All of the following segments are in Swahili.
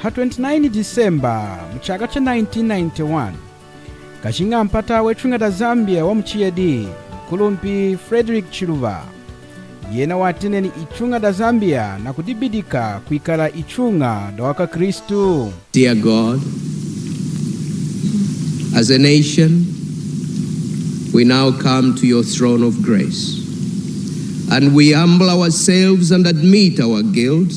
ha 29 December mchaka cha 1991 kashinga mpata wechunga da Zambia wa mchiyedi Kulumpi Frederick Chiluba yena wateneni ichunga da Zambia na kudibidika kuikala ichunga da waka Kristu. Dear God, as a nation, we now come to your throne of grace, and we humble ourselves and admit our guilt.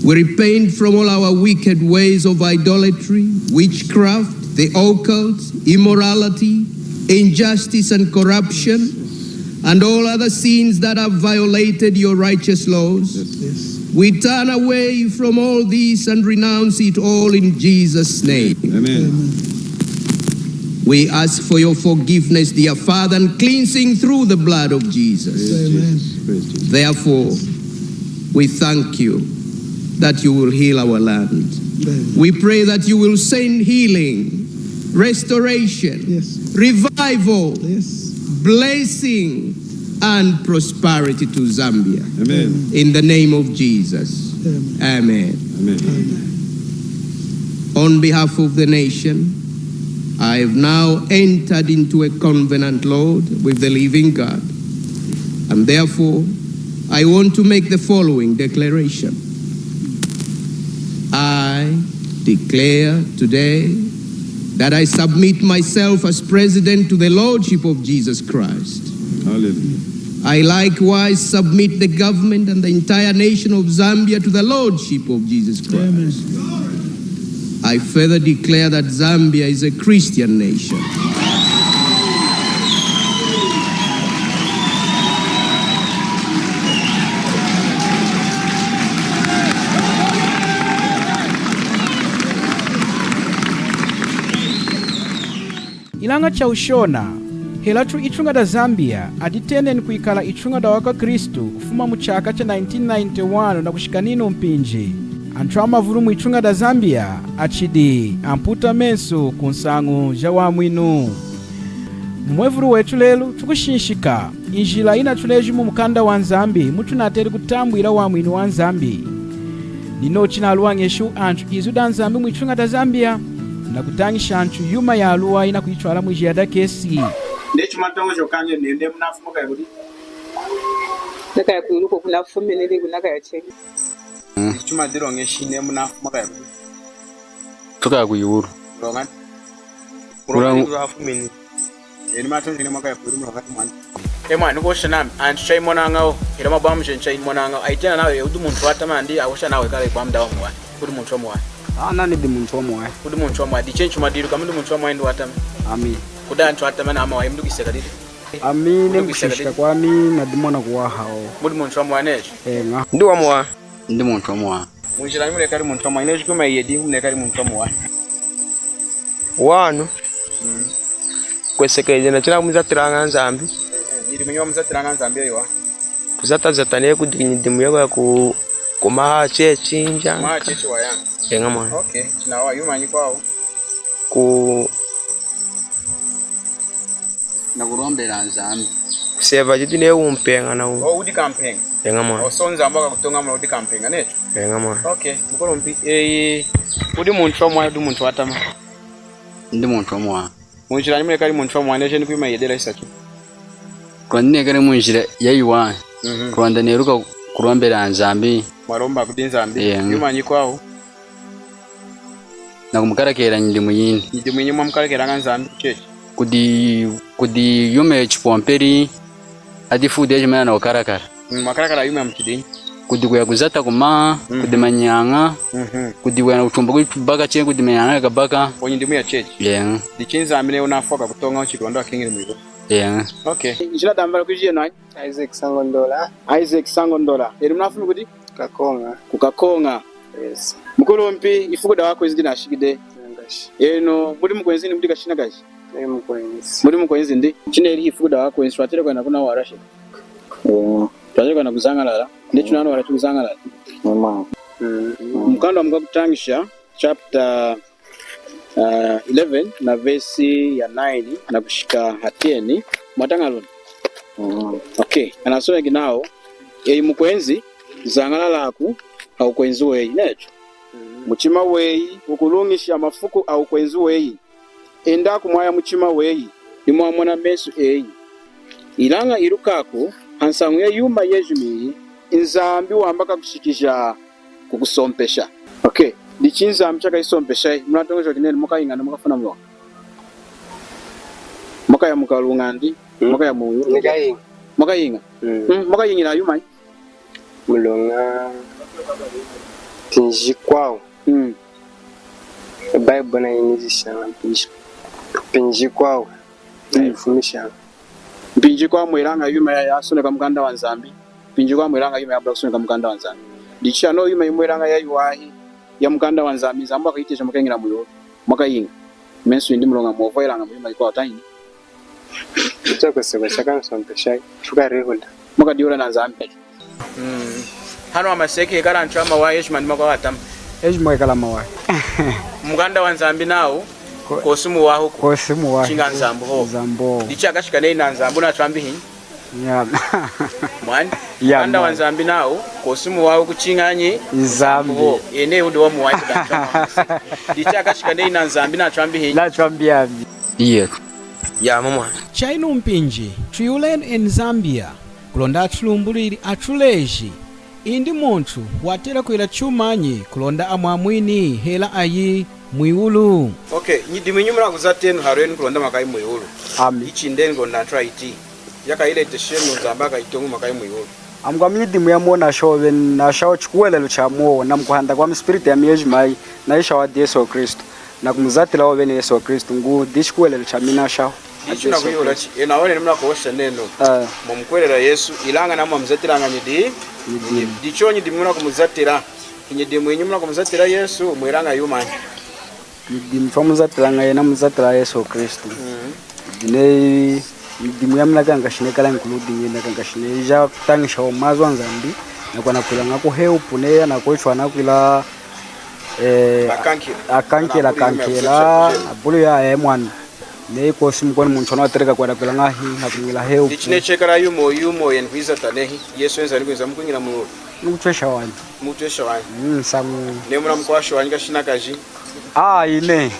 We repent from all our wicked ways of idolatry, witchcraft, the occult, immorality, injustice and corruption, and all other sins that have violated your righteous laws. Yes. We turn away from all this and renounce it all in Jesus' name. Amen. We ask for your forgiveness, dear Father, and cleansing through the blood of Jesus. Amen. Therefore, we thank you that you will heal our land. Amen. We pray that you will send healing, restoration, Yes. revival, Yes. blessing, and prosperity to Zambia. Amen. In the name of Jesus. Amen. Amen. Amen. On behalf of the nation, I have now entered into a covenant, Lord, with the living God. And therefore, I want to make the following declaration. I declare today that I submit myself as president to the Lordship of Jesus Christ. Hallelujah. I likewise submit the government and the entire nation of Zambia to the Lordship of Jesus Christ. Amen. I further declare that Zambia is a Christian nation. Ilanga cha ushona helatu ichunga da Zambia aditenen kuikala ichunga da waka Kristu kufuma muchaka cha 1991 na kushikanino mpinji anthu amavurumu ichunga da Zambia achidi amputa menso kunsangu ja wamwinu. Mwevuru wetu lelu tukushinshika injila ina tuleji mu mukanda wa Nzambi mutu nateri kutambwira wamwinu wa Nzambi nino china aluwangeshu anthu izu da Nzambi mu ichunga da Zambia na kutangisha anthu yuma ya aluwa ina kuichwala mu jia da kesi. Ndechu matongo jokanye nende mnafumo kaya kudi? Naka ya kuiruko kuna fume nili kunaka ya cheki. Chuma diro ngeshine mnafumo kaya kudi? Tuka ya kuiuru. Rongani? Kurang Fume ni. Eni matongo jine mwaka ya kudi mwakati mwani. Ema nuko shanami anchai mwana ngao hirama bamu jenchai mwana ngao aitena nawe ya udu muntu wata mandi awosha nawe kare kwa mda wa mwani kudu muntu wa mwani. nani di muntu wa mwani. Kudu muntu wa mwani di chenchu madiru kamundu muntu wa mwani wata Amin. kuda antu wata mana ama wa imdu kiseka didi. Amine mkushishika kwa mi na dimona kuwa hao. Mudu muntu wa mwani eji? Nga. Ndi wa mwani? Ndi muntu wa mwani. Mwijila mule kari muntu wa mwani eji kuma iyedi mule kari muntu wa mwani. Wano kweseka ije nachira muzatiranga Nzambi Iri mwenye wa muzatiranga Nzambi yowa kuzatazatane kudimu yako ya kumaha chinja maa chechi wa yangu. Nga mwana. Okay, chinawa yuma nyikwao Na kurombera Nzambi kuseva jiti ne umpenga na u. udi kampenga. Nga mwana. Osonza mbaka kutonga mwa udi kampenga necho. Nga mwana. Okay, mukolo mpi udi muntu wa mwani udi muntu watama. ndi muntu wa mwani. Mwijila mule kari muntu wa mwani eji nikuima yedela isaki. Kwa nini kare munjira ya yuwa Rwanda neruka kurombera Nzambi Maromba kudi Nzambi yuma nyikwao na kumukarakera ndi muyindi ndi mwenye mwa mukarakera Nzambi chechi kudi yume chipomperi adi food eje mana okarakara makarakara yume mchidini kudi kuya kuzata kuma kudi manyanga kudi wana utumba kubaga chen kudi manyanga kabaka onye ndimu ya chechi di chinzambi ne unafoka kutonga chikondo akingire mwiko. Okay. Njila dambara kujie nani? Isaac Sangondola. Isaac Sangondola. Eri mnafumu kudi? Kakonga. Kukakonga. Yes. Mukolo mpi ifukuda wako izidi na shigide. Nangashi. Eno muri mukwenzi ni muri gashina gashi. Mukwenzi. Muri mukwenzi ndi. Chine eri ifukuda wako instructor kwa nakuna warashi. Twaje kwa nakuzangalala. Ndicho nano warachi kuzangalala. Mama. Mkando mkakutangisha chapter 11 na verse ya 9 na kushika hatieni mwatangaloni. Okay, anasoma ginao mukwenzi zangalala aku au kwenzi weyi necho muchima weyi ukulungisha amafuku au kwenzu weyi enda kumwaya muchima weyi nimwamona mesu eyi ilanga irukako hansangu ya yuma yejumi inzambi wambaka kushikisha kukusompesha. Okay, dichinzambi chaka isompesha mnatongesha kinene muka ingana muka funa mlo muka ya muka lungandi muka ya muyu muka inga muka ingi na yuma mulonga tinji kwao Bible na inizisha pinji kwao ifumisha pinji kwa mwiranga yuma ya suneka mukanda wa nzambi pinji kwa mwiranga yuma ya bla suneka mukanda wa nzambi dichano yuma mwiranga ya yuwahi ya mukanda wa nzambi zamba kaitesha mukengira muyo muka inga mensu ndi mulonga mova ilanga yuma iko ataini chako seba chaka sompesha shuka reholda muka diora na nzambi hano amaseke kala nchama wa yeshman mako watam ejimo kala mawa muganda wa nzambi nawo kosumu waho chinga nzambo dichaka shikane na nzambo na twambi hin mwan muganda wa nzambi nawo kosumu waho kuchinganye nzambo ene udo wa muwa dichaka shikane na nzambi na twambi hin ya mama chaino mpinji triulen in Zambia kulonda atulumbuliri atuleji indi muntu watera kuila chumanyi kulonda amwamwini hela ayi mwiulu. Okay, nyidimu nyumra kuzatenu harweni kulonda makai mwiulu. Ichi ndengo na traiti yaka ile teshenu nzambaka itongu makai mwiulu. Amgwa myidimu ya mwona showe na shao chukuwele lucha muo na mkuhanda kwa mspiriti ya miejimai na isha wadi Yesu Kristo na kumzatila wabeni Yesu Kristo ngu dishkuwele lucha mina shao. Ichi na kuyo lachi enaone nimla kuhosha neno mumkwelera Yesu ilanga na mumzatila nga nyidi dichonyi dimuna kumuzatira kinyidimu nyumla kumuzatira Yesu mwiranga yumanyi dimu famuzatila nga yena muzatila Yesu Kristo dine dimu yamla kanga shine kala nkuludi nyenda kanga shine ja tangisha omazwa nzambi na kwa nakula ngako help ne na kochwa nakula akankela abulu ya mwana ne ko simkon mun chona tereka kwa nakula ngahi nakumila help dichine chekara yumo yenviza tanehi Yesu enza nikwenza mkunyira mu mutwesha wani samu ne muna mkwasho wani kashina kaji ine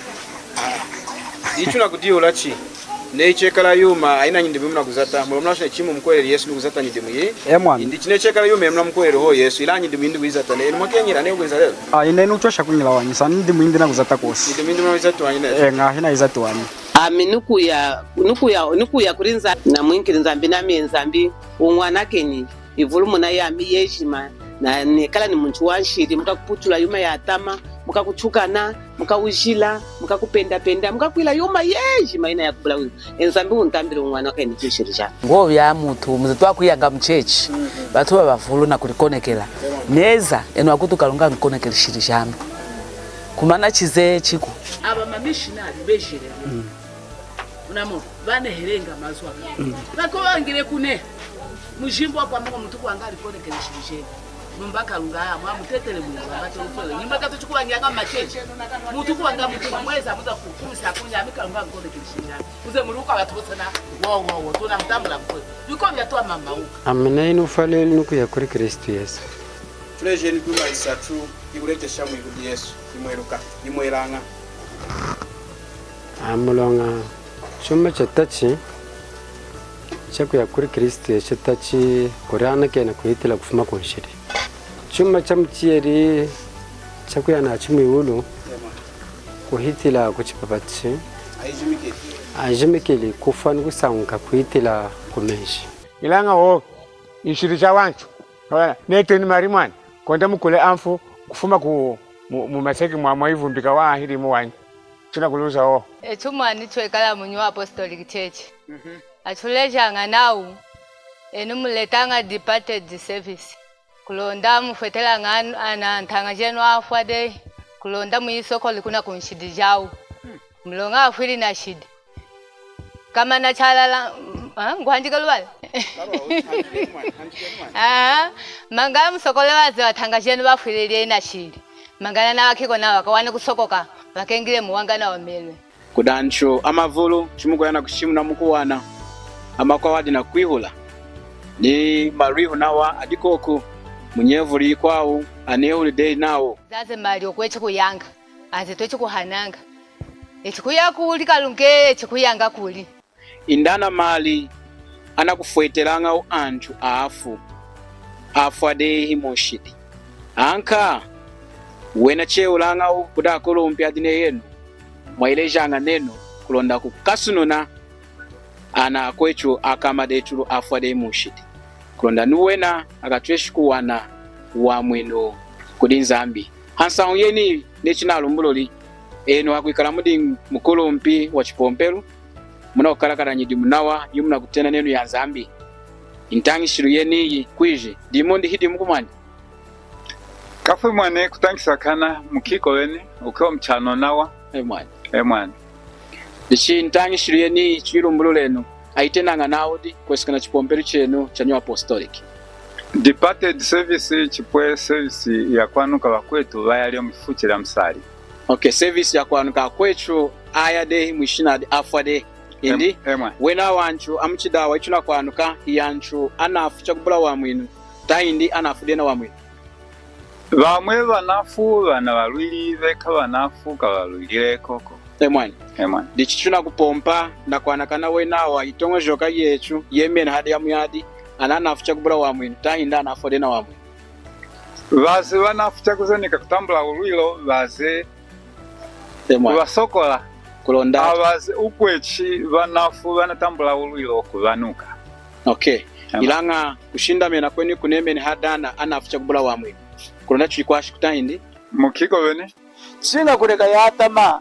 ichuna kudio lachi ne chekala yuma aina nyindimu muna kuzata muna shine chimu mkwele Yesu kuzata nyindimu ye indi chine chekala yuma muna mkwele ho Yesu ila nyindimu indi kuzata ne mwakenyira ne kwenza leo ine nuchosha kunyila wani sa nyindimu indi na kuzata kosi nyindimu indi muna kuzata wani ne ngahi na izatu wani nukuya kurinza na mwinkiri nzambi na mienzambi umwana kenyi ivulumu na yami yeshima na nekala ni muntu wanshiri mukakuputula yuma ya atama mukakuchukana mukawishila mukakupenda mukakwila yuma yeshima ina yakubula uyu enzambi untambire umwana kenyi kishirija ngo ya mutu muzitwa kuyanga mchechi batu bavulu na kulikonekela neza eno akutukalunga nkonekela shirishano kumana chize chiku aba mamissionary beshire unamo bane herenga mazwa bako bangire kune mujimbo kwa mungu mtu kwanga alikone kelishije mbaka lunga mwa mutetele mungu abato ufele nimbaka tuchukua nyanga macheche mtu kwanga mtu mweza muza kukusa kunya mikalunga ngone kelishije uze muruka batosana wo tuna mtambula mko yuko byatwa mama uka amene ino fale nuku ya kuri Kristo Yesu tuleje ni kuma isatu iburete shamu igudi Yesu imweruka imweranga amulonga chuma chatachi chaku ya kuri Kristo chatachi korana kena kuitila kufuma konshiri chuma chamchieri chaku ya na chumi ulu kuhitila kuchipapatsi ajimikeli kufana kusanguka kuitila kumenshi ilanga wo inshirisha wanchu neteni marimani konda mukule amfu kufuma ku mumaseki mwa ivumbika wa ahiri muwanyi china kuluza wo echumani twekala munyu apostolic church atulejanga nawu enumuletanga departed service kulonda mufetela ngana ana ntanga jeno afwade kulonda muisoko likuna kunshidi jawu mlonga afwili na shidi kama na chalala ngwanjika lwala mangala musokole waze watanga jeno bafwilile na shidi mangala na wakiko na wakawane kusokoka wakengile muwangana wamelwe kudancho amavulu chimuko yana kushimu na mukuwana amakwa wadi na kwihula ni marihu nawa adikoku munyevuli kwawu anehulidei nawo zaze mali okwechi kuyanga aze tochi kuhananga echikuya kuli kalunge echikuyanga kuli indana mali anakufwetelanga anthu afu adehi moshidi anka wena cheulanga kuda kolompi adine yenu mwailejanga neno kulonda kukasununa ana akwechu akamadetulu afu adehi moshidi kulonda nuwena akatweshi kuwana wa mwino kudi nzambi hansangu yeni nechinalombuloli eno akuikala mudi mukolompi wa chipompelu muna kukalakala nyidi munawa yumuna kutena nenu ya nzambi intangishiru yeni kwije dimondi hidi mkumani kafwe mwane kutangisa kana mukiko weni ukiwa mchano nawa emwani dichi intangishiru yeni chilumbulu lenu aitenanga naudi kwesikana chipompelu chenu chanyo apostolic departed service chipwe service ya kwanuka wakwetu vayalio mfuchila msali. Okay, service ya kwanuka kwetu aya de mwishina afade indi wena wanchu amchidawa ichuna kwanuka yanchu anafu chakubula wa mwinu ta indi anafudena wa mwinu vamwe vanafu vana valwili veka vanafu kavalwilile koko emwani dichichuna kupompa na kwanakana wena wa itongo joka yechu yemen hadi ya muyadi anana afucha kubula wa mwinu tahinda anafodena wa mwinu vaze vanafucha kuzenika kutambula ulwilo vaze vasokola kulonda avaze ukwechi vanafu vanatambula ulwilo kuvanuka. Okay, ilanga kushinda mena kweni kunemeni hadana anafucha kubula wa mwinu kulonda chuikwashi kutahindi mukiko vene singa kureka yatama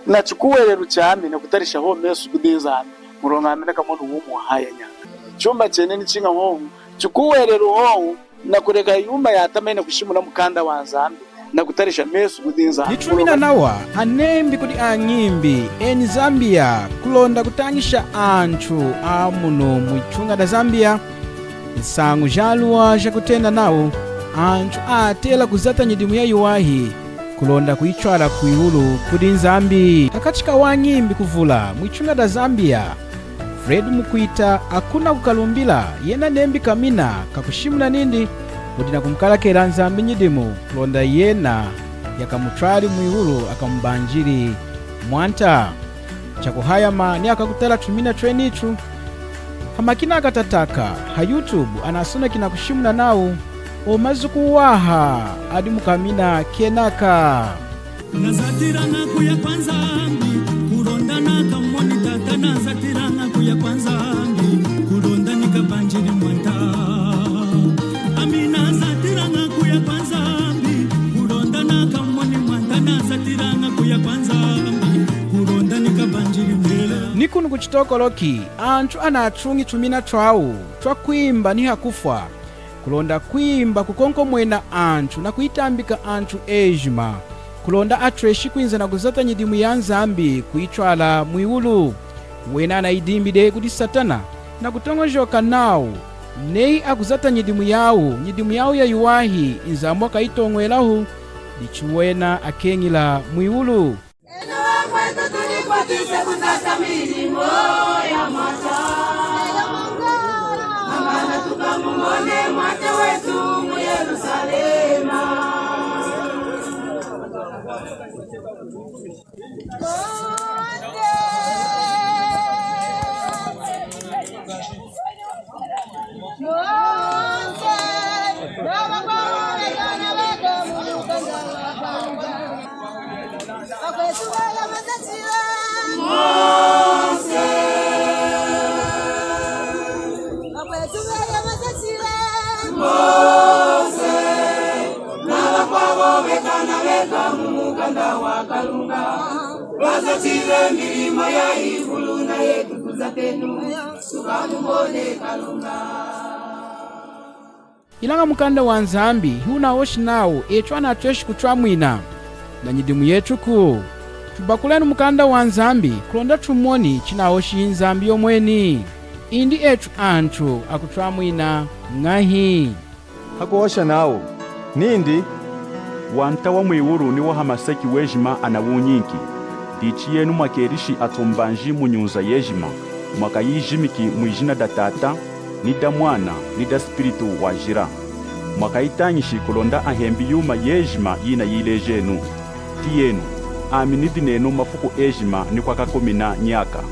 na chikuwelelu chami na kutarisha ho mesu kudinzani muronga ameneka mono wumu haya nyanga chumba cheneni chinga hongu chikuwelelu hongu na kureka yuma yatamene kushimula mukanda wa nzambi na kutarisha mesu kudinza nitumina nawa anembi kudi anyimbi eni Zambia kulonda kutangisha anthu amuno muichunga da Zambia nsangu jaluwa jakutenda nawo anthu atela kuzata nyidimu ya yuwahi kulonda kuichwala kuihulu kudi nzambi akachika wanyimbi kuvula muichunga da Zambia Fred Mukwita akuna kukalumbila yena nembi kamina kakushimula nindi kudina kumkalakela nzambi nyidimu kulonda yena yakamutwali muihulu akamubanjiri mwanta chakuhayama ni akakutala tumina twenichu hamakina akatataka ha YouTube anasuna kina kushimula nawo omazuku waha adi mukamina kenaka nazatirana kuya kwanza kulonda nakamoni tata nazatirana kuya kwanza kulonda nikabanjiri mwanta amina zatirana kuya kwanza kulonda nakamoni mwanta nazatirana kuya kwanza kulonda nikabanjiri mwela nikunu kuchitokoloki anthu anachungi tumina twawu twakwimba ni hakufwa kulonda kwimba kukonkomwena anthu na kuitambika anthu ejima kulonda atreshi kwinza na kuzata nyidimu ya nzambi kuichwala muiwulu wena anaidimbide kuti satana na kutongojoka nawo nei akuzata nyidimu yawu ya yuwahi inzambo kaitongwelahu dichiwena akengila muiwulu tukamumone mwate wetu mu Yerusalema Wazatire milimo ya ikulu na yetu kuzatenu tukamumone kalunga. Ilanga mukanda wa nzambi huna oshi nawo echo anatweshi kuchwa mwina na nyidimu yetu ku tubakulenu mukanda wa nzambi kulonda tumoni china oshi nzambi yomweni indi echu anthu akuchwa mwina ngahi hakuosha nawo nindi wanta wa mwiwuru ni wahamaseki wejima anawunyinki dichi yenu mwakerishi atombanji munyunza yejima mwakayijimiki mwijina da tata ni da mwana ni da spiritu wajira mwakaitanyishi kulonda ahembi yuma yejima yina yilejenu. Tiyenu, aminidi nenu mafuku ejima ni kwa kakomina nyaka.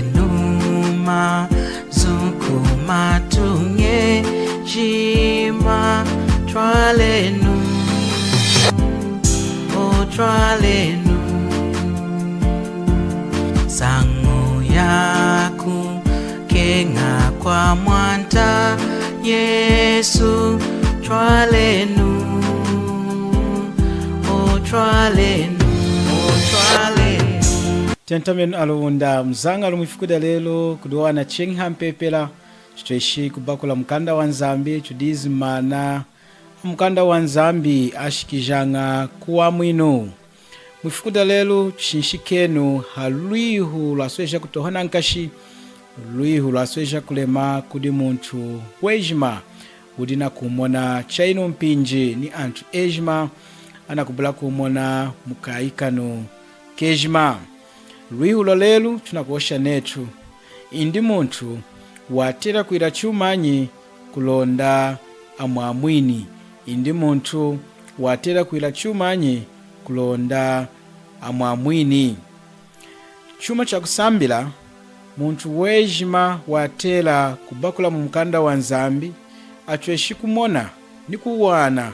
Twalenuma zukuma tunge jima twalenu o twalenu sangu yaku kenga kwa mwanta Yesu twalenu o twalenu o twalenu. Tentamen alunda mzanga lumifukuda lelo kuduwana chengi hampepela chitoishi kubakula mkanda wa Nzambi chudizi mana mkanda wa Nzambi ashikijanga kuwa mwino. Mwifukuda lelo chishinshikenu haluihu lasweja kutohana nkashi luihu lasweja kulema kudi muntu wejima udina kumona chaino mpinji ni antu ejima anakubula kumona mukaikano kejima. Luihu lolelu tunakuosha netu indi muntu watera kuira chumanyi kulonda amwamwini. Indi muntu watera kuira chumanyi kulonda amwamwini. Chuma cha kusambila muntu wejima watera kubakula mumkanda wa Nzambi atweshi kumona ni kuwana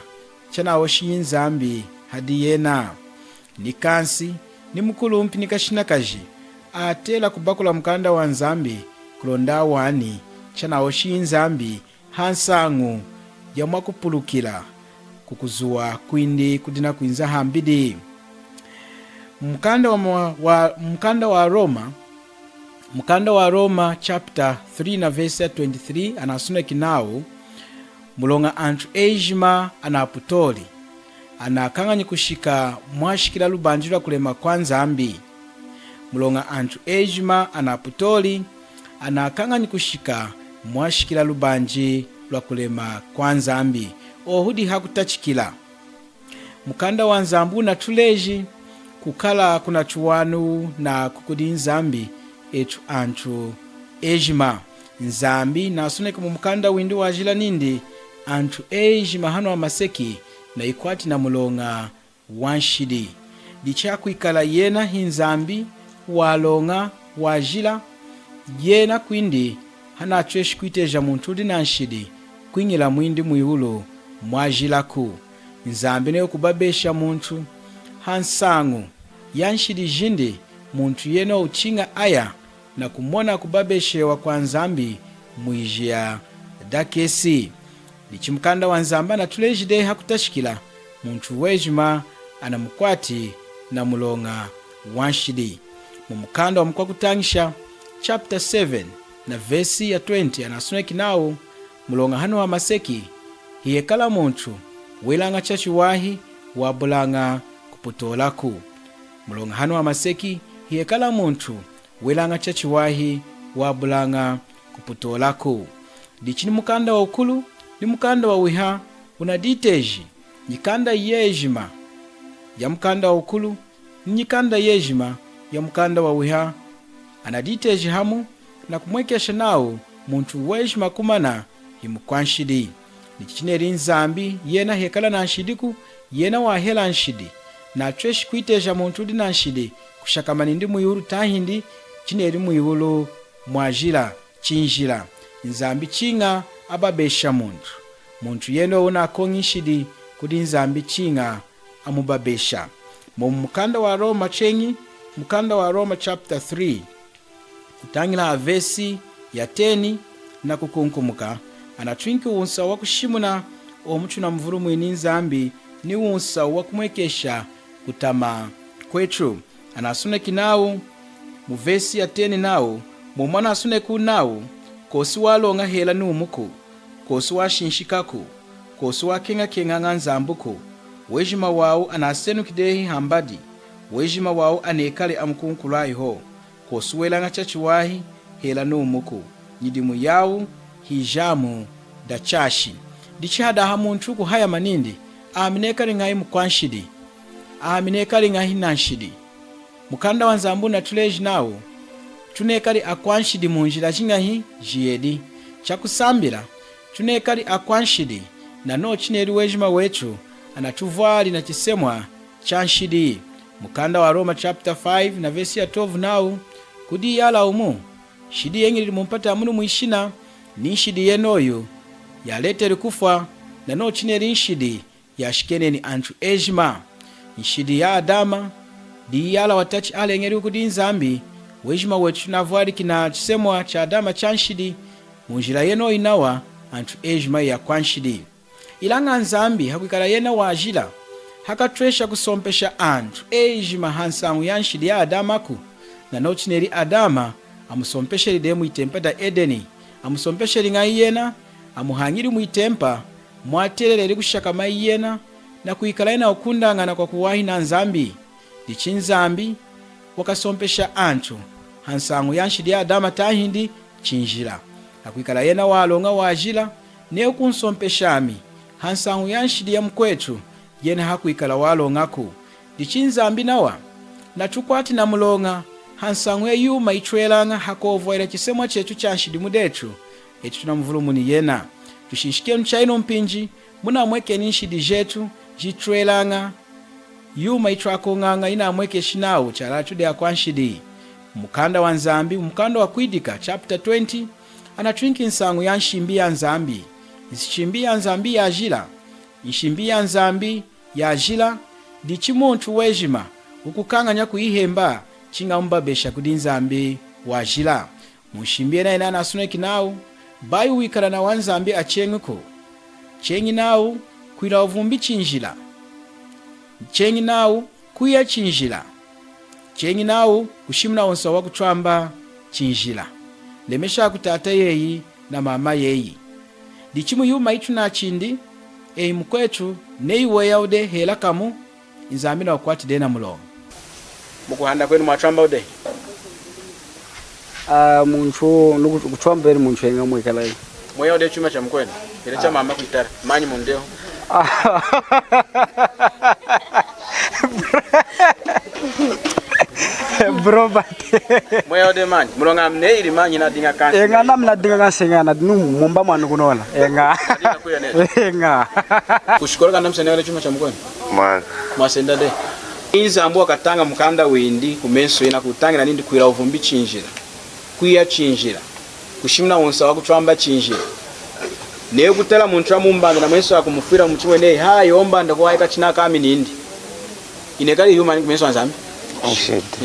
chana oshi Nzambi hadi yena ni kansi ni mukulumpi nikashinakaji atela kubakula mkanda wa Nzambi kulonda wani chana oshi Nzambi hansangu ya mwakupulukila kukuzuwa kwindi kudina kuinza hambidi. Mkanda wa Roma chapter 3 na verse 23 anasuna kinao mulonga antu ejima anaputoli anakanganyi kushika mwashikila lubanjila kulema kwa Nzambi. Mulonga antu ejima anaputoli anakanganyi kushika mwashikila lubanji lwa kulema kwa Nzambi ohudi hakutachikila. Mkanda wa Nzambu na tuleji kukala kuna chuwanu na kukudi Nzambi etu antu ejima. Nzambi na asuneke mumkanda windu wajila nindi antu ejima hano wa maseki na ikwati na mulonga wanshidi. Dichaku ikala yena Nzambi walonga wajila yena kwindi hana atweshi kuiteja muntudi na nshidi kwingila mwindi muihulo mwajilaku. Nzambi neo kubabesha muntu hansangu yanshidi jindi muntu yeno uchinga aya na kumona kubabeshewa kwa Nzambi muijia dakesi. Lichimkanda wa Nzamba na tulejide hakutashikila muntu wejima anamukwati na mulonga wanshidi. Mumkanda wa mkwa kutangisha chapter 7 na verse ya 20 anasuneki nao mulonga hano wa maseki hiyekala muntu welanga chachi wahi wabulanga kuputolaku. Mulonga hano wa maseki hiyekala muntu welanga chachi wahi wabulanga kuputolaku. Dichini mukanda wa ukulu ni mukanda wa wiha unaditeji nyikanda yejima ya mukanda wa ukulu ni nyikanda yejima ya mukanda wa wiha anaditeji hamu na kumwekesha nao muntu wejima kumana himukwanshidi. Nichineri Nzambi yena hekala na nshidiku yena wahela nshidi na tweshi kuiteja muntu di na nshidi kushakamani ndi muyuru tahindi chineri muyulu mwajila chinjila. Nzambi chinga ababesha muntu yeno una kongishidi kudi Nzambi chinga amubabesha. Mukanda wa Roma chengi mukanda wa Roma chapter 3 kutangila verse ya 10 na kukunkumuka anatwinki unsa wa kushimuna omuchu na mvuru mwini Nzambi ni unsa wa kumwekesha kutama kwetu. Anasuneki nao mu verse ya 10 nao mumwana asuneku nao kosi walonga hela ni umuku kosi washinshikaku kosi wakenga Nzambuku wejima wao anasenu kidehi hambadi wejima wao anekale amukunkulaiho kosi welanga chachiwahi hela ni umuku nyidimu yao hijamu da chashi. Dichada hamuntu kuhaya manindi aminekali ngai mukwanshidi aminekali ngai nanshidi. Mukanda wa Nzambu na tuleji nao tunekali akwanshidi munjira chingahi jiyedi chakusambira tunekali akwanshidi nano chineri wejima wetu anatuvali na chisemwa chanshidi mukanda wa Roma chapter 5 na verse ya 12 nao kudi yala umu shidi yengili mumpata munu muishina ni shidi yenoyo yaleteri kufa nano chineri nshidi yashikene ni antu ejima nshidi ya Adama di yala watachi ale ngeri kudi nzambi wejima wetu navwali kina chisemwa cha Adama chanshidi munjira yeno inawa antu ejima ya kwanshidi ilanga nzambi hakwikala yena wajila hakatresha kusompesha antu ejima hansangu yanshidi ya Adamaku nano chineri Adama amusompeshe lide muitempa da Edeni amusompeshe lingai yena amuhangiri muitempa mwatelele kushaka mai yena na kuikala yena okundangana kwa kuwahi na nzambi dichinzambi wakasompesha antu hansangu yanshidi ya Adama tahindi chinjira akuikala yena walonga wajila neo kunsompeshami hansangu yanshidi ya mkwetu yena hakuikala walongako dichinzambi nawa na tukwati na mulonga hansangu ya yuma ichwelanga hakovoera chisemwa chetu chanshidi mudetu etu tunamvulumuni yena tushishike mchaino mpinji muna mweke ninshidi jetu jitwelanga yuma ichwakonganga ina mweke shinawo chalachu de akwanshidi mukanda wa nzambi mukanda wa kwidika chapter 20 anatwinki nsangu ya nshimbi ya nzambi nshimbi ya nzambi ya jila nshimbi ya nzambi ya jila dichi muntu wejima ukukanganya kuihemba chinga mbabesha kudi nzambi wa jila mushimbi na ina nasuneki nao bayu wikala na wanzambi achenguko chengi nao kuila uvumbi chinjila chengi nao kuya chinjila chengi nao kushimuna onsa wa kuchwamba chinjila lemesha kutata yeyi na mama yeyi dichimu yuma itu na chindi mkwetu neiwe yaude hela kamu nzambi na wakwati dena mulongo mukuhanda kwenu mwachamba ude muntu nukuchwamba eri muntu yenga mwekala yi mweya ude chuma cha mkwenu ile cha mama kuitara manyi mundeo bro bate mweya ude manyi mulonga mne ili manyi na dinga kansi enga namna dinga kansi enga na dinu mumba manu kunola enga enga kushikoroka ndamsene wale chuma cha mkwenu mwana mwasenda de inzambu wakatanga mukanda windi kumenso ina kutangira nindi kuira uvumbi chinjira kuya chinjira kushimna onsa wa kuchwamba chinjira ne kutela muntu amumbanga na mwenso akumufira muchimwe ne hayi ombanda kwa ika china kami nindi inekali yuma ni kumenso nzambi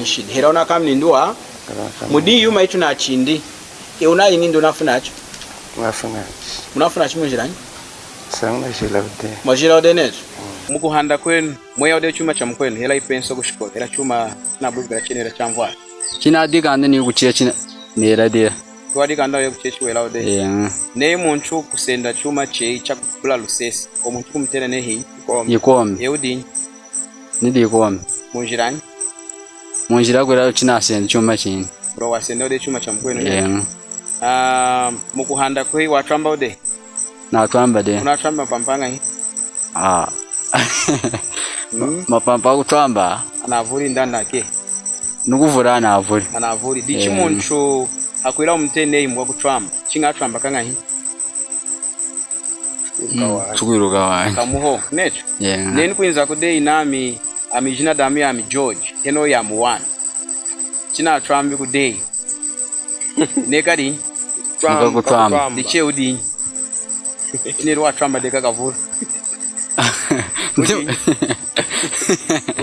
nshidi hera ona kami nindi wa mudi yuma itu na chindi unayi nindi unafunacho unafuna chimwe njirani sanga jila ude majira ude nezo mukuhanda kwenu mweya ude chuma cha mkwenu hela ipenso kushiko hela chuma na buga la chenera chamvwa china digande ni kuchia china nera dia twadika ndayo kuchechi wela ude ne muntu kusenda chuma che cha kula lusesi omuntu kumtena ne hi yikombe eudi nidi yikombe munjira gwera china senda chuma chini bro wasenda ude chuma cha mkwenu mukuhanda kwe watwamba ude na twamba de unatwamba pampanga hi mapampa kutwamba anavuli ndanda ke nukuvura anavuli dichi muntu akwira umtene imwa kutwamba chinga atwamba kanga hi tukuiruka wani kamuho necho neni kuinza kude inami amijina damu ya George eno ya muwana china atwambi kude nekadi twamba diche udi nirwa twamba deka kavura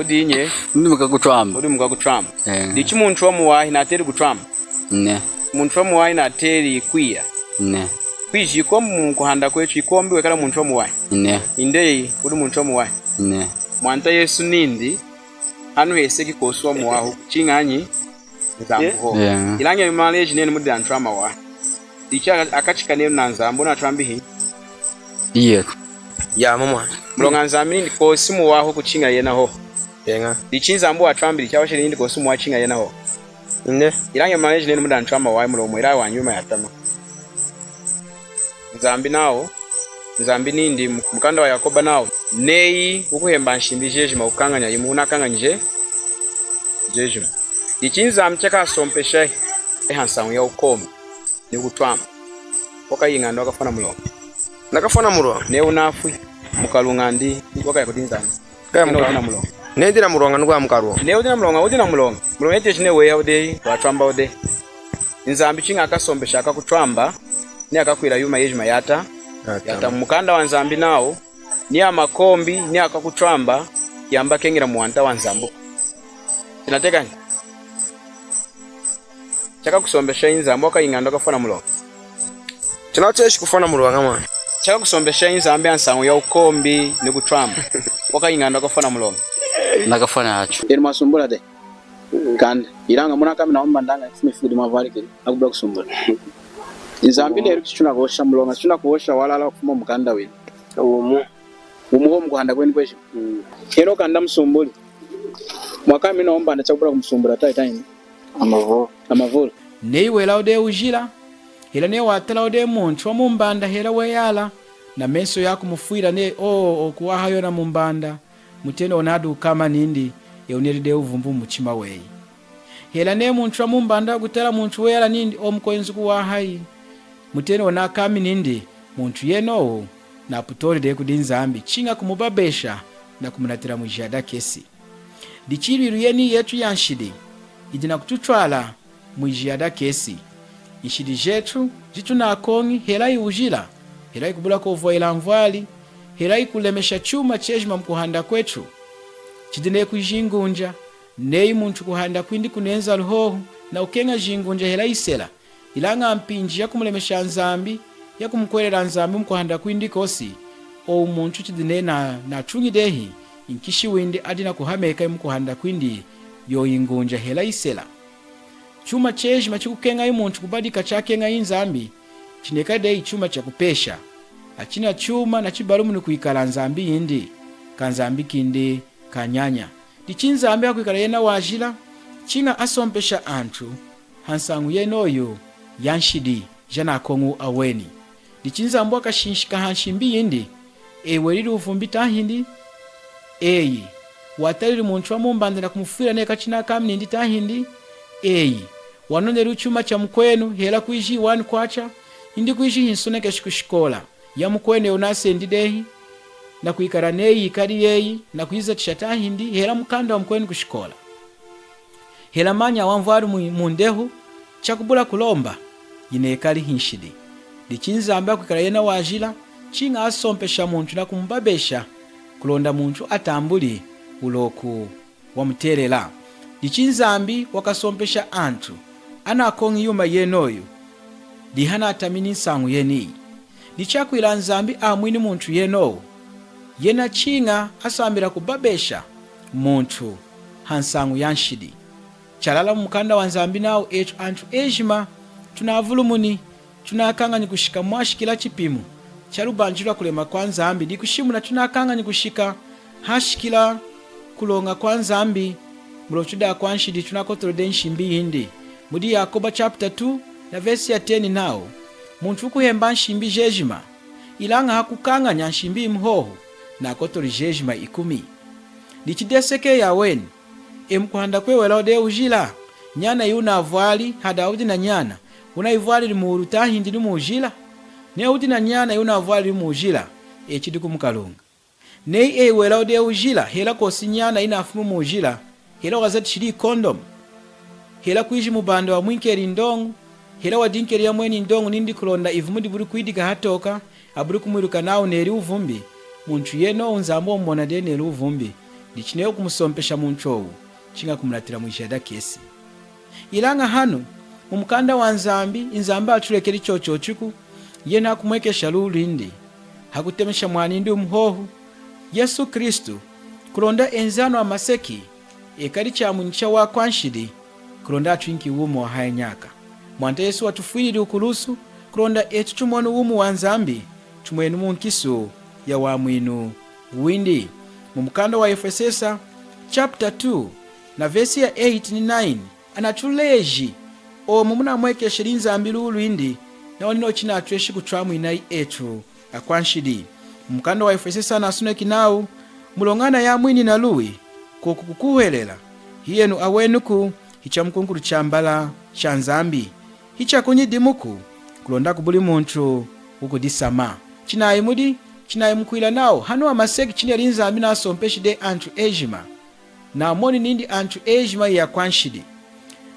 udinye ndi mukakutwamba udi mukakutwamba dichi muntu wamuwahi na teri kutwamba ne muntu wamuwahi na teri kwiya ne kwiji ko mukuhanda kwetu ikombi wekala muntu wamuwahi ne indei udi muntu wamuwahi ne mwanta Yesu nindi hanu yeseki kosu wamuwahu chinganyi zambuho ilange maleji nene mudi antwama wa dicha akachikane na nzambo na twambihi iye ya mama mulonga nzamini ndi kosi muwaho kuchinga yena ho yenga dichinza ambu atwambiri cyabashe ndi kosi muwachinga yena ho inde ilange maleji nene mudi antwama wa mulomo ira wanyuma yatama nzambi nawo nzambi nindi mukanda wa Yakoba nawo nei ukuhemba nshimbi jeje maukanganya yimu unakanganyije jeje dichinza amcheka sompesha ehansangu ya ukomi ni kutwama waka ying'ando akafana mulongo nakafana mulongo ne unafwi mukalunga ndi waka yakudinzana kaya mukafana mulongo nedira mulongo ndwa mukalwo ne udina mulongo yeche chine weya ude watwamba ude nzambi chinga akasombesha akakutwamba ni akakwira yuma yejima yata mukanda wa nzambi nawo ni amakombi ni akakutwamba yamba kengira muwanta wa nzambu inatekanye chaka kusombesha inzambu akaying'ando akafana mulongo chinacheshi kufana mulongo mwana chaka kusombesha inzambu yansangu ya ukombi ni kutwamba wakaying'ando akafana mulongo nakafana acho eri masumbula de kandi iranga muna kama naomba ndanga ifudi mavari kile akubula kusumbula inzambi lero kichuna kuosha mulonga kichuna kuosha walala kufuma mukanda wini umuho mkuhanda kweni kweshi kero kanda msumbuli mwaka mimi naomba ndachakubula kumsumbula tayi amavolo neiwela ude ujila hela ne watala ude muntu wa mumbanda hela weyala na meso yako mufuira ne okuwaha yona mumbanda mutene onadu kama nindi yeuniride uvumbu muchima weyi hela ne muntu wa mumbanda gutela muntu weyala nindi omukwenzi kuwahayi mutene onakami nindi muntu yeno na putolide kudinzambi chinga kumubabesha na kumunatira mujada kesi dichiriru yeni yetu yanshidi idina kututwala mujada kesi ishidi jetu jitu na akongi hela iujila hela ikubula kuvoila mvali hela ikulemesha chuma chejima mkuhanda kwetu chidine kujingunja nei muntu kuhanda kwindi kunenza luhohu na ukenga jingunja hela isela ilanga mpinji ya kumulemesha nzambi ya kumkwelera nzambi mkuhanda kwindi kosi o muntu chidine na chungi dehi inkishi windi adina kuhameka mkuhanda kwindi yo ingunja hela isela chuma chejima chikukenga muntu kubadika chakenga inzambi chineka dehi chuma chakupesha achina chuma na chibalumu ni kuikala nzambi yindi kanzambi kindi kanyanya dichinzambi akuikala yena wajila chinga asompesha antu hansangu yenoyo yanshidi jana kongu aweni dichinzambu akashinshika hanshimbi yindi eweriri uvumbi tahindi eyi wataliri muntu wa mumbanda na kumufira neka china kamnindi tahindi eyi wanoneri uchuma cha mkwenu hela kuishi wani kwacha indi kuishi hinsoneke shikushikola ya mkwene unasendi dehi na kuikara neyi ikari yeyi na kuiza tishata hindi hela mkanda wa mkwene kushikola hela manya wamvaru mundehu chakubula kulomba yine ikari hinshidi dichinzambi kuikara yena wajila chinga asompesha muntu na kumbabesha kulonda muntu atambuli uloku wa muterela dichinzambi wakasompesha antu ana akongi yuma yenoyo dihana atamini nsangu yeni dichakwila nzambi amwini muntu yeno yena chinga asambira kubabesha muntu hansangu yanshidi chalala mukanda wa nzambi nao etu antu ejima tunavulumuni tunakangani kushika mwashikila chipimu chalubanjilwa kulema kwa nzambi dikushimula tunakangani kushika hashikila kulonga kwa nzambi mulochuda kwa nshidi tunakotolode nshimbi hindi mudi Yakoba chapter 2 na verse ya 10 nao muntu kuhemba nshimbi jejima ilanga hakukanganya nshimbi mhoho na kotoli jejima 10 dichideseke yaweni emkuhanda kwewela ode ujila nyana yuna avwali hadaudi na nyana unaivwali limuuru tahindi limuujila ne udi na nyana yuna avwali limuujila echidi kumukalunga nei ewela ode ujila hela kosi nyana inafumu muujila hela wazati shiri kondom hela kuishi mubanda wa mwinkeri ndongu hela wadinkeri ya mweni ndongu nindi kulonda ivumudi buri kuidika hatoka aburi kumwiruka nao neri uvumbi muntu yeno unzambo omona de neri uvumbi dichineo kumusompesha muntu owu chinga kumulatira mwijada kesi ilanga hanu mumukanda wa nzambi inzambi atulekeri chocho chiku yena kumwekesha lulindi hakutemesha mwanindi umuhohu Yesu Kristu kulonda enzano amaseki ekali cha muncha wa kwanshidi kulonda atwinki umu wa haya nyaka mwanta Yesu watufwiri ukulusu kulonda etu chumonu umu wa nzambi chumwenu munkisu ya wa mwinu windi mumukanda wa Efesesa chapter 2 na verse ya 8 ni 9 anatuleji o mumuna mweke shiri nzambi lulwindi na wanino china atweshi kutwamu inai etu akwanshidi mukanda wa Efesesa na suneki nao mulongana ya mwini na lui kukukuhelela hiyenu awenuku hicha mkunkulu chambala cha nzambi hicha kunyidimuku kulonda kubuli muntu ukudisama chinayi mudi chinayi mkwila nawo hanu amaseki chini yali nzambi nasompeshide anthu ejima na moni nindi anthu ejima ya kwanshidi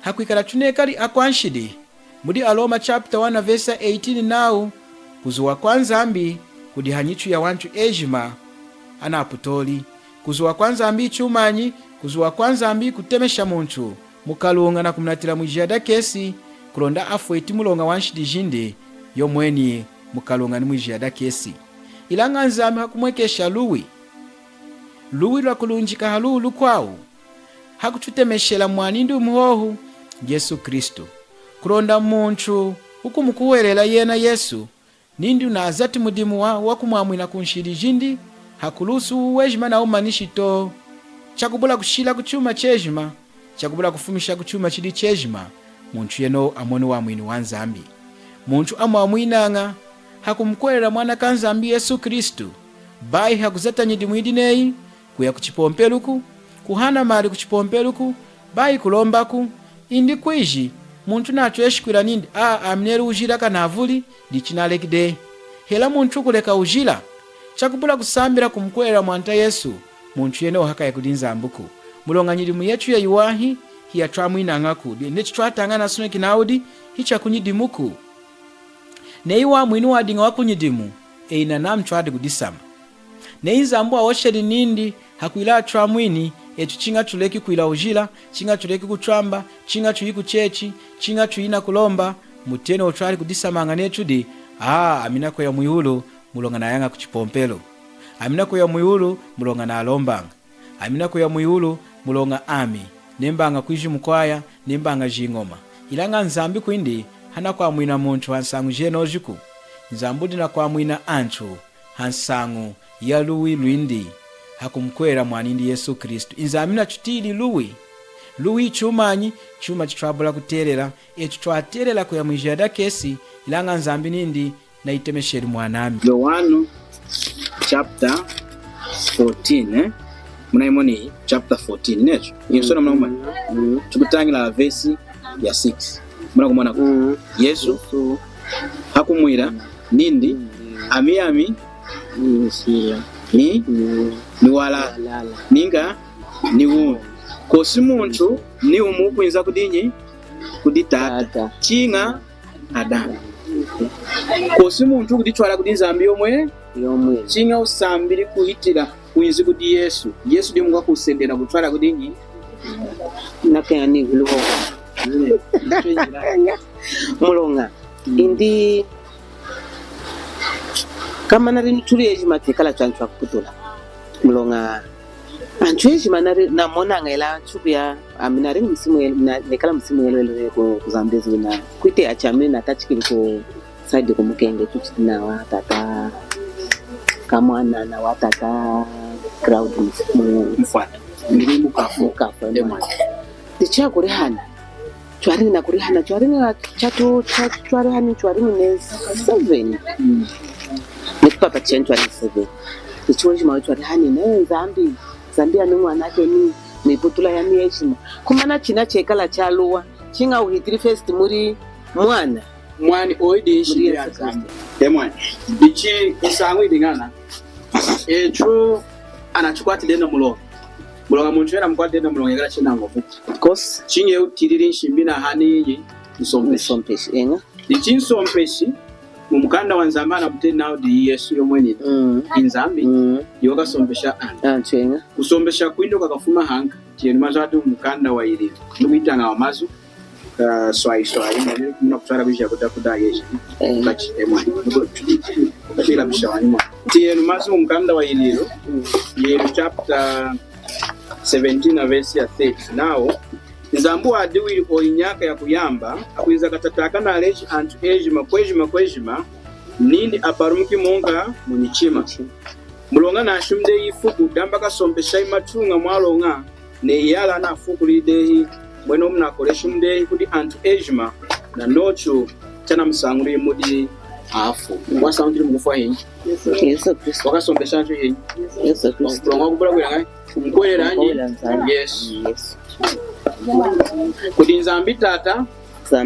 hakwikala tunekali akwanshidi mudi Aloma chapter 1 verse 18 nawo kuzuwa kwa nzambi kudi hanyichu ya wantu ejima ana aputoli kuzuwa kwa nzambi chumanyi kuzuwa kwa nzambi kutemesha muntu mukalunga na kumnatila mwijada kesi kulonda afweti mulonga wanshidi jinde yomweni mukalunga ni mwijada kesi ilanga nzambi hakumwekesha luwi lwa kulunjika halulu kwawo hakututemeshela mwanindi umuhohu Yesu Kristo kulonda muntu ukumukuwelela yena Yesu nindi unazati mudimu wa kumwamwina kunshidi jindi hakulusu wejima na umanishito chakubula kushila kuchuma chejima chakubula kufumisha kuchuma chidi chejima muntu yeno amoni wa mwini wa nzambi muntu amwamwinanga hakumkwelela mwana kanzambi Yesu Kristu bai hakuzata nyidimu neyi kuya kuchipompeluku kuhana mali kuchipompeluku bai kulombaku indi kwiji muntu nacho yeshikwila nindi amneru ujila kanavuli dichinalekide hela muntu kuleka ujila chakubula kusambira kumkwela mwanta Yesu muntu yene ohaka yakudinza ambuku mulonga nyidimu yetu ya yuwahi hiya twamwinangaku nechi twatangana sune kinaudi hicha kunyidimuku neiwa mwini wadinga wakunyidimu eina namchwadi kudisama neizambu awosheli nindi hakuila twamwini etu chinga tuleki kuila ujila chinga tuleki kuchwamba chinga tuyiku chechi chinga tuyina kulomba mutene otwali kudisamanga netudi amina kwa ya muyulu mulonga na yanga kuchipompelo amina kwa ya muyulu mulonga na alombanga amina kwa ya muyulu mulonga ami nembanga kuiji mukwaya nembanga jingoma ilanga nzambi kwindi hana kwa mwina muntu hansangu jenojiku nzambudi na kwa mwina anchu hansangu ya luwi lwindi hakumkwera mwanindi Yesu Kristu inzamina chutili luwi chumanyi chuma chitwabula kuterera etu twaterera kuya mwijada kesi ilanga nzambi nindi na itemesheri mwanami Yohana chapter 14 munaimoni chapter 14 necho yesona mnauma tukutangira verse ya 6 munakumona Yesu hakumwira nindi ami ni wala ninga ni wu kosi muntu ni umukwinza kudinyi kuditata chinga Adamu kosi muntu kuditwala kudinzambi yomwe chinga usambiri kuhitira kuinzi kudi Yesu ndi munga kusendera kutwala kudinyi nakani guluho mulonga indi kama nari turi ejima tekala chanchu akuputula mulonga anchu ejima nari namona ngela chubya aminari msimu nekala msimu yelo kuzambezi na kwite achami na tachikiri ko side ko mukenge tuchina wa tata kamwana na watata crowd mfana ndiri mukafu ndema ticha kuri hana chwari na kuri hana chwari na chato chwari hani chwari ne 7 nikupapa chentu alisebe ichiwe chima wetu hani ne zambi ane mwanake ni miputula ya mieshima kumana china chekala chaluwa chinga uhitiri first muri mwani oidi ishi ya zambi demwani ichi isangu idingana echo anachukwati dena mulonga muntu yena mkwati dena mulonga yagala china ngofu kos chinge utiriri nshimbi na hani yi nsompeshi enga ichi nsompeshi mumukanda wa nzambi anabuteni nawo di Yesu yomweni inzambi yoga sombesha chenga kusombesha kwindo kakafuma hanga tieni mazatu mukanda wa ili nduitanga amazu swai mwene kuna kutara bisha kuda Yesu bachi emwani bila bisha wanima tieni mazu mukanda wa ili yero chapter 17 verse 30 now nzambu adiwi oinyaka ya kuyamba akuiza katataka na aleji antu kwejima nindi aparumuki monga munichima mulonga na ashumde yifuku damba kasompesha imatunga mwalonga ne yala na fuku lidehi mweno mna kolesha mdehi kudi antu ejima na nocho chana msanguri mudi afu wasaundiri mkufa hii Yesu Kristo wakasompesha antu hii Yesu Kristo mulonga kubula kuila ngai kumkwele rangi yes kudi nzambi tata,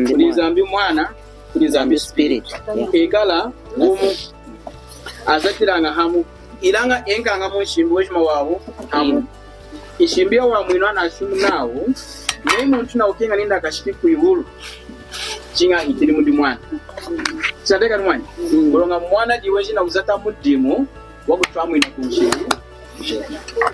kudi nzambi mwana, kudi nzambi spirit. Ekala umu azatiranga hamu ilanga enkanga mu nshimbi wejima wawo hamu ishimbia wa mwino anashumu nawo naye muntu na ukenga ninda akashiki kuihulu chinga itiri mundi mwana sateka ni mwana kulonga mwana diweji na uzata mudimu wakutwa mwino kunshimbi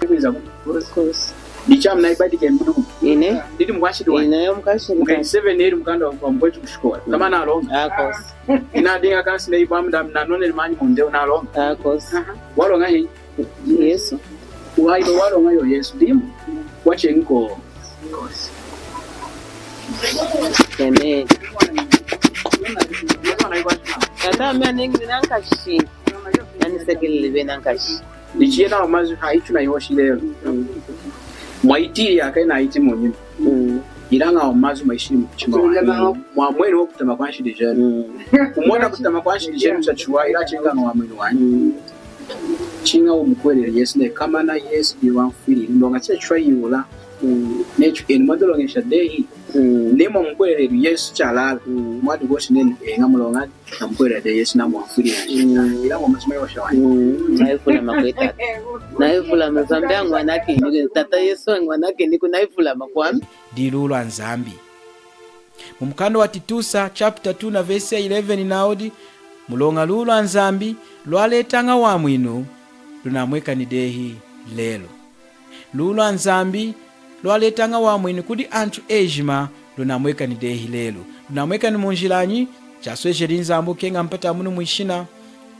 kwiza kurikosi dicham na ibadi kembudu ine didi mkwashidi wa ine mkwashidi mkai 7 eri mkanda wa mkwetu kushikola kama na alonga akos ina dinga kasi na ibamu da mnanone limanyi mundeo na alonga akos walonga hii yesu uhailo walonga yo yesu dimu wache nko amen kata mea nengi nankashi nanisekili libe nankashi dichiena wa mazu haichu na ihoshi leo mwaitiri akaina haiti mwenye ilanga wa mazu maishini mchima wa mwamweli wa kutama kwa nshi dijeni umona kutama kwa nshi dijeni mchachua ila chenga wa mwamweli wanyi chinga umukwelele yesu ne kama na yesu diwa mfili ndonga chachua yula nechu eni madolo ngesha dehi nemo mkwelele yesu chalala mwadi goshi nene nga mulonga na mkwelele yesu na mwamfili ila wa mazuma yosha wanyi naifula makweta naifula mazambi yangu wanake tata yesu wangu wanake niku naifula makwami dilulwa nzambi mumkando wa Titusa chapter 2 na verse 11 naodi mulonga lulwa nzambi lwaletanga wa mwino lunamweka ni dehi lelo lulwa nzambi lwaletanga wa mwino kudi antu ejima lunamweka ni dehi lelo lunamweka ni munjilanyi chaswejeri nzambu kenga mpata munu mwishina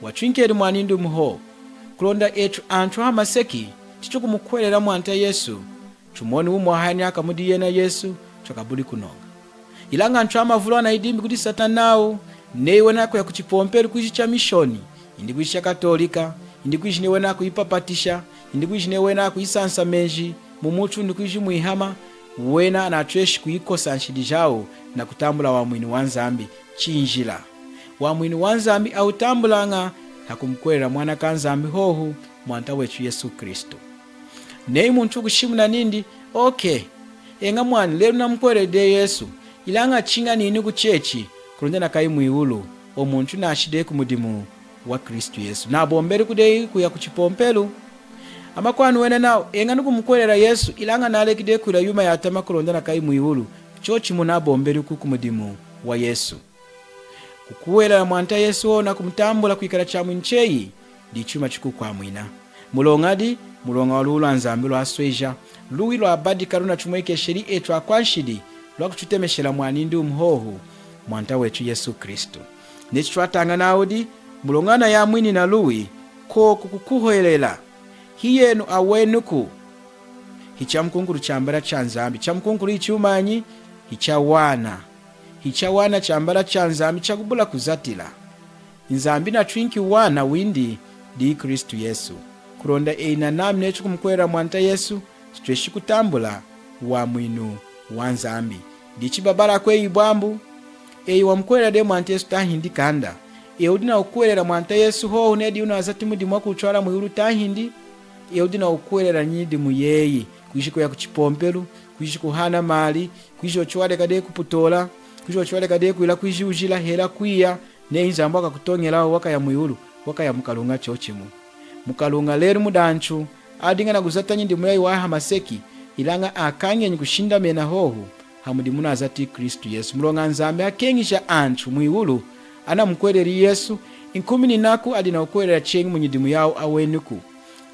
wachwinkeri mwanindu muho kulonda etu antu hamaseki tichukumukwelera mwanta yesu chumoni umwahani akamudi na yesu chakabuli kunonga ilanga antu amavulo anaidimbi kuti satanawo neiwe nako ya kuchipomperi kuishi cha mishoni indi kuishi cha katolika indi kuishi newe nako ipapatisha indi kuishi newe nako isansa menji mumutu ndi kuishi muihama wena anatweshi kuikosa nshidi jao na kutambula wa mwini wanzambi chinjila wa mwini wanzambi au tambulanga hakumkwera mwana kanzambi hohu mwanta wechu Yesu Kristo nei muntu kushimuna nindi okay enga mwani lero namkwere de Yesu ilanga chinga nini kuchechi kulonda na kai muiulu omuntu na ashide kumudimu wa Kristo Yesu na bomberi kudei kuya kuchipompelu amakwanu wena nao enga nukumkwelera Yesu ilanga na alekide kula yuma ya atama kulonda na kai muiulu chochi muna bomberi kukumudimu wa Yesu kukuwela mwanta Yesu na kumtambula kuikala cha mwincheyi di chuma chiku kwa mwina mulongadi mulonga walula nzambi lwa sweja luwi lwa abadi karuna chumweke sheri etu akwanshidi lwa kuchutemeshela mwanindi umhohu mwanta wetu Yesu Kristo nechitwatanga naudi mulongana ya mwini na luwi ko kukuhoelela hiyenu awenuku hicha mkunguru chambara cha nzambi cha mkunguru ichumanyi hicha wana chambara cha nzambi chakubula kuzatila nzambi na twinki wana windi di Kristu Yesu kulonda eina nami nechu kumkwera mwanta Yesu stweshi kutambula wa mwinu wa nzambi dichi babala kwe ibwambu wa mkwera de mwanta Yesu tahindi kanda udina ukwelera mwanta Yesu ho unedi unazati mudi mwaku uchwala muhuru tahindi udina ukwelera nyidi muyeyi kuishiko ya kuchipompelu kuishiko hana mali kuishiko chwale kade kuputola kuishiko chwale kade kuila kuishi ujila hela kuia neinza mbaka kutongela waka ya muhuru waka ya mukalunga chochimu mukalunga leru mudanchu adinga na kuzata nyindi mulayi wa hamaseki ilanga akanye nyikushinda mena hohu hamudi muna azati Kristu Yesu mulonga nzambe akengisha anchu muiulu ana mkwereri Yesu inkumini naku adina ukwerera chengi munyidimu yao awenuku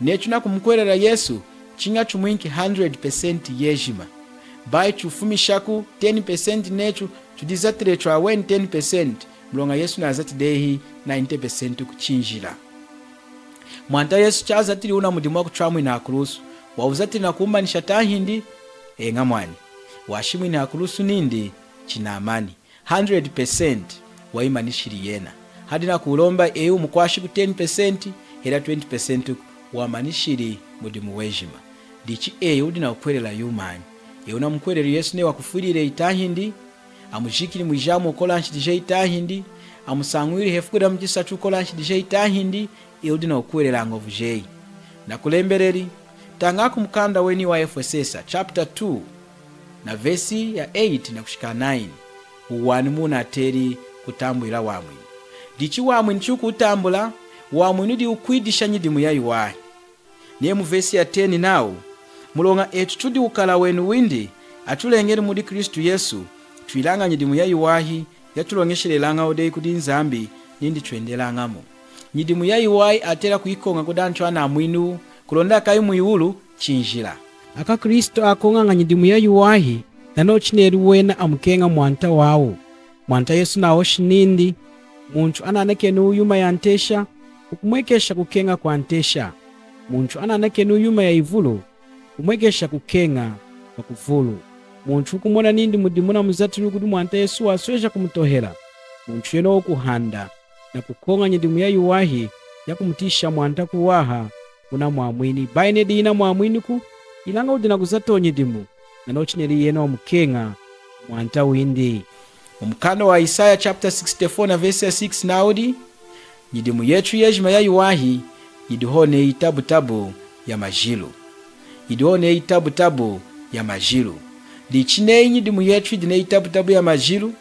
nechu naku mkwerera Yesu chinga chumwinki 100% yejima bai chufumishaku 10% nechu chudizatire chwa wen 10% mulonga Yesu na azati dehi 90% kuchinjila mwanta Yesu chazatiri una mudimu wa kuchwamu ina akulusu wauzatiri na kuumbanisha tahindi nga mwani washimu ina akulusu nindi china amani 100% waimanishiri yena hadi na kulomba mkwashiku 10% hela 20% wamanishiri mudimu wejima dichi udina ukwerela yumani una mkwerela Yesu ne wakufurire itahindi amujikiri mujamu ukola nshidije itahindi amusangwiri hefukura mjisa chukola nshidije itahindi udina ukwerela ngovu jeyi na kulembereri tangaku mkanda weni wa Efesesa chapter 2 na vesi ya 8 na kushika 9 uwani munateri kutambwila wamwini. Dichi wamwini chukutambula wamwini di ukwidisha nyidimu ya iwahi. Niye mu vesi ya 10 nawo mulonga etu tudi ukala wenu windi atulengeri mudi Kristu Yesu tuilanga nyidimu ya iwahi yatulongeshelelanga odei kudi nzambi nindi tuendelangamo. Nyidimu ya iwahi atera kuikonga kudanchwa na mwinu kulonda kai muiulu chinjila. Aka Kristo akonga nga nyidimu ya iwahi nano chineru wena amukenga mwanta wawo. Mwanta Yesu nawo shinindi muntu ananake nuyuma ya ntesha ukumwekesha kukenga kwa ntesha. Muntu ananake nuyuma ya ivulu kumwekesha kukenga kwa kuvulu. Muntu kumona nindi mudimuna muzatiru kudi mwanta Yesu aswesha kumutohela. Muntu yeno kuhanda na kukonga nyidimu ya iwahi ya kumutisha mwanta kuwaha kuna mwamwini. Baine dina mwamwini ku ilanga udina kuzato nyidimu na nochineri yeno mukenga mwanta windi. Mkano wa Isaiah chapter 64 na verse 6 naudi nyidimu yetu yejima ya iwahi idihone itabu ya majilu. Idihone itabu ya majilu. Lichine nyidimu yetu idine itabu ya majilu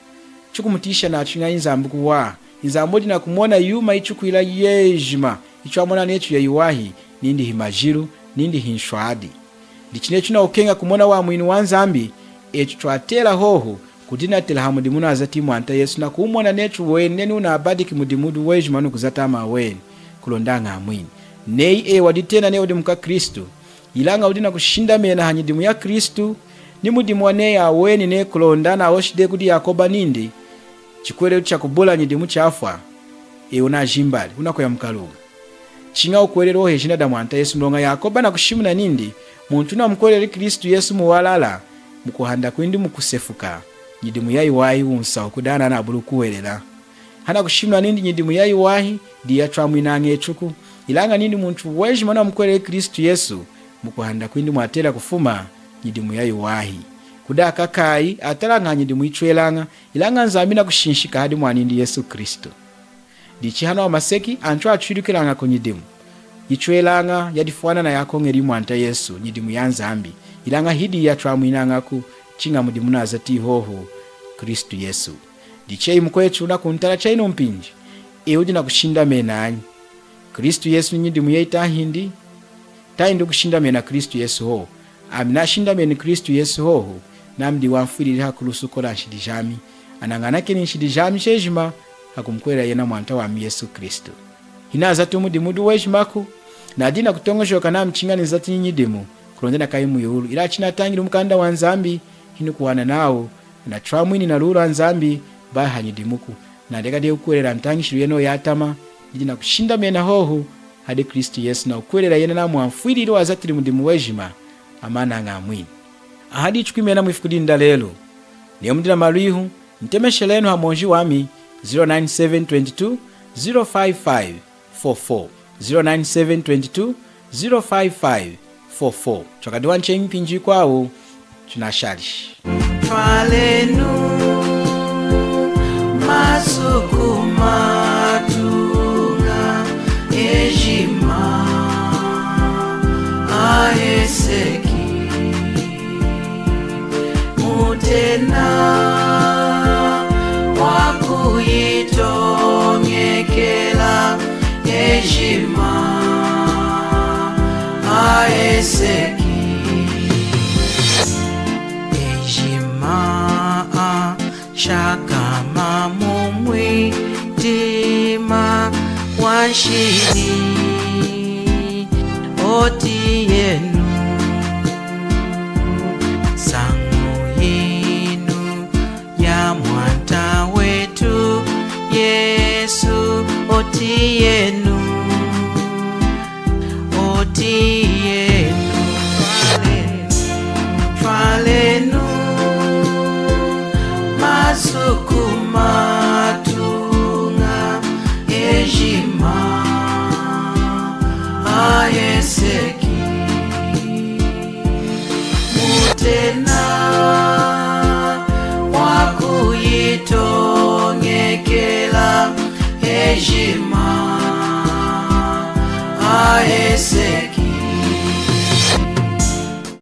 chukumutisha na chunga inzambu kuwa. Inzambu dina kumona yuma ichukuila yejima ichuamona netu ya iwahi nindi himajilu nindi hinshwadi. Lichine chuna ukenga kumona wa mwini wanzambi etu tuatela hoho kudina tela hamudimu azati mwanta Yesu na kumona netu wene una abadiki mudimudu wejima nukuzatama wene kulondanga mwini. Nei waditena ne udimuka Kristu ilanga udina kushinda mena hanyidimu ya Kristu ni mudimu wane ya weni ne kulondana oshide kudi Yakoba nindi chikwele uchakubula nyidimu chafwa unajimbali unakoya mkaluga chinga ukwele rohe jina da mwanta Yesu ndonga Yakoba na kushimuna nindi muntu na mkwele Kristu Yesu muwalala mukuhanda kwindi mukusefuka nyidimu ya iwahi unsa kudana na bulu kuwelela. Hana kushimuna nindi nyidimu ya iwahi diya twamwinange chuku ilanga nindi muntu wejima na mkwele Kristu Yesu mukuhanda kwindi mwatela kufuma nyidimu ya iwahi. Kudaka kai atalanga nyidimu ichwelanga ilanga nzamina kushinshika hadi mwanindi Yesu Kristo. Dichi hana wa maseki anchwa achirikilanga kunyidimu ichwelanga yadifuana na yako ngeri mwanta Yesu nyidimu ya nzambi ilanga hidi ya twamwinanga ku chinga mudimu na azati hoho Kristu Yesu. Dichei mkwechu na kuntala chaino mpinji eudi na kushinda menanyi Kristu Yesu nyidimu ya itahindi taindi kushinda mena Kristu Yesu ho amina shinda mena Kristu Yesu ho namdi wamfiriri hakulusu kola nshidijami ananganake ni nshidijami shejima hakumkwela yena mwanta wa Yesu Kristu. Hina azati mudimudu wejimaku na dina kutongoshoka na mchingani zati nyidimu kulondena kaimu yulu ila china tangiru mkanda wa nzambi hinu kuwana nao na tramwini na lura nzambi baha nyidimuku na deka de ukwelera ntangishiru yeno yatama dina kushinda mena hoho hadi Kristu Yesu na ukwelera yena na mwamfwiri ilo azatiri mudimu wejima amana ngamwini. Ahadi chukwimena mwifukudinda lelo niyo mdina marihu ntemeshelenu hamonji wami 09722 055 44 09722 055 44 chakadiwa nche mpinji kwao tunashalishi Twalenu masukumatunga ejima aeseki mutena wakuyitongekela ejima aeseki shakama mumwi tima wanshiri oti yenu sangu yinu ya mwanta wetu Yesu oti yenu twalenu masukumatunga ejima aeseki mutena wakuyitongekela ejima aeseki